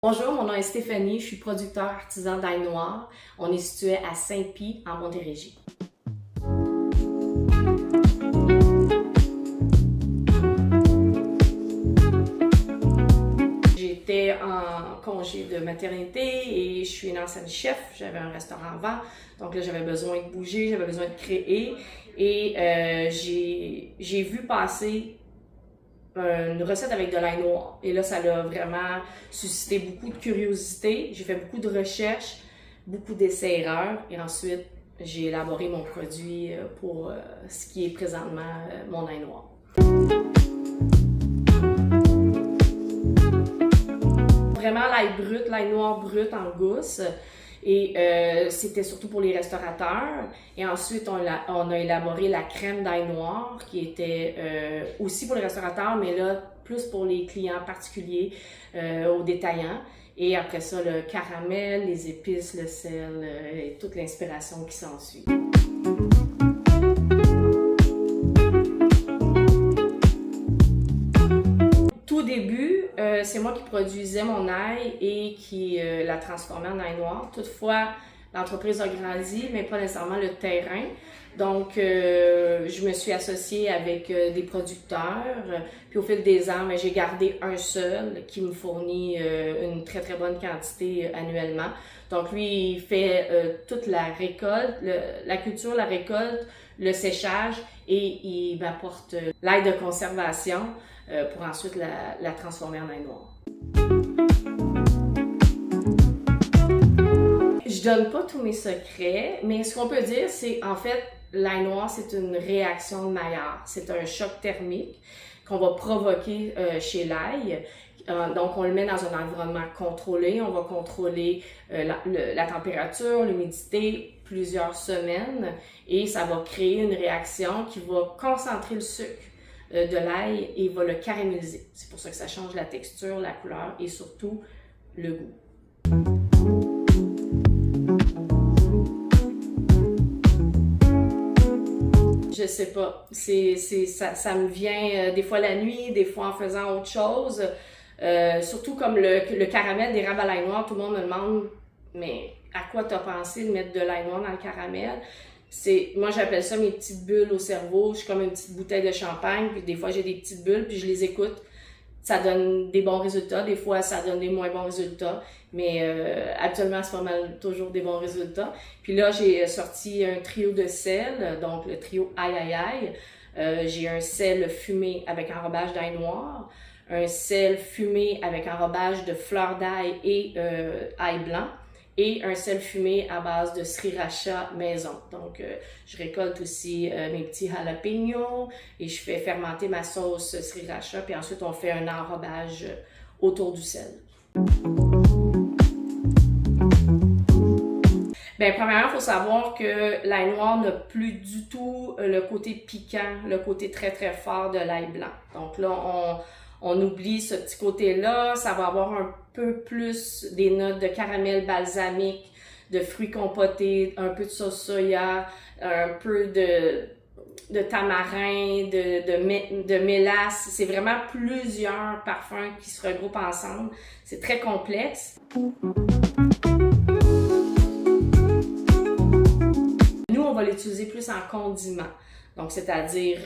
Bonjour, mon nom est Stéphanie, je suis producteur artisan d'ail noir. On est situé à Saint-Pie, en Montérégie. J'étais en congé de maternité et je suis une ancienne chef. J'avais un restaurant avant, donc là j'avais besoin de bouger, j'avais besoin de créer et j'ai vu passer une recette avec de l'ail noir. Et là, ça a vraiment suscité beaucoup de curiosité. J'ai fait beaucoup de recherches, beaucoup d'essais-erreurs. Et ensuite, j'ai élaboré mon produit pour ce qui est présentement mon ail noir. Vraiment l'ail brut, l'ail noir brut en gousse. Et c'était surtout pour les restaurateurs. Et ensuite, on a élaboré la crème d'ail noir qui était aussi pour les restaurateurs, mais là, plus pour les clients particuliers, aux détaillants. Et après ça, le caramel, les épices, le sel et toute l'inspiration qui s'ensuit. Au début, c'est moi qui produisais mon ail et qui la transformais en ail noir. Toutefois, l'entreprise a grandi, mais pas nécessairement le terrain. Donc, je me suis associée avec des producteurs. Puis au fil des ans, j'ai gardé un seul qui me fournit une très très bonne quantité annuellement. Donc lui, il fait toute la récolte, la culture, la récolte, le séchage et il m'apporte l'ail de conservation pour ensuite la transformer en ail noir. Je donne pas tous mes secrets, mais ce qu'on peut dire, c'est en fait, l'ail noir, c'est une réaction de Maillard. C'est un choc thermique qu'on va provoquer chez l'ail. Donc, on le met dans un environnement contrôlé. On va contrôler la température, l'humidité, plusieurs semaines. Et ça va créer une réaction qui va concentrer le sucre de l'ail et va le caraméliser. C'est pour ça que ça change la texture, la couleur et surtout le goût. Je sais pas. Ça me vient des fois la nuit, des fois en faisant autre chose. Surtout comme le caramel d'érable à l'ail noir, tout le monde me demande « Mais à quoi t'as pensé de mettre de l'ail noir dans le caramel? » Moi, j'appelle ça mes petites bulles au cerveau. Je suis comme une petite bouteille de champagne, puis des fois, j'ai des petites bulles, puis je les écoute. Ça donne des bons résultats. Des fois, ça donne des moins bons résultats. Mais actuellement, c'est pas mal toujours des bons résultats. Puis là, j'ai sorti un trio de sel, donc le trio Aïe Aïe Aïe. J'ai un sel fumé avec enrobage d'ail noir, un sel fumé avec enrobage de fleurs d'ail et ail blanc, et un sel fumé à base de sriracha maison. Donc, je récolte aussi mes petits jalapenos et je fais fermenter ma sauce sriracha, puis ensuite on fait un enrobage autour du sel. Bien, premièrement, il faut savoir que l'ail noir n'a plus du tout le côté piquant, le côté très très fort de l'ail blanc. Donc là, on oublie ce petit côté-là, ça va avoir un peu plus des notes de caramel balsamique, de fruits compotés, un peu de sauce soya, un peu de tamarin, de mélasse. C'est vraiment plusieurs parfums qui se regroupent ensemble. C'est très complexe. Nous, on va l'utiliser plus en condiment. Donc, c'est-à-dire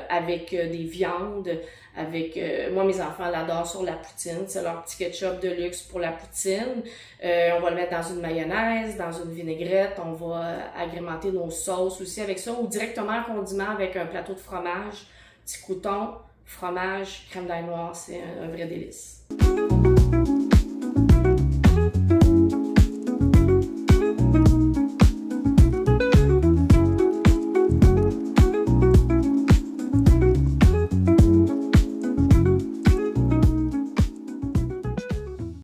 avec des viandes, avec... moi, mes enfants l'adorent sur la poutine. C'est leur petit ketchup de luxe pour la poutine. On va le mettre dans une mayonnaise, dans une vinaigrette. On va agrémenter nos sauces aussi avec ça. Ou directement en condiment avec un plateau de fromage, petit crouton, fromage, crème d'ail noir. C'est un vrai délice.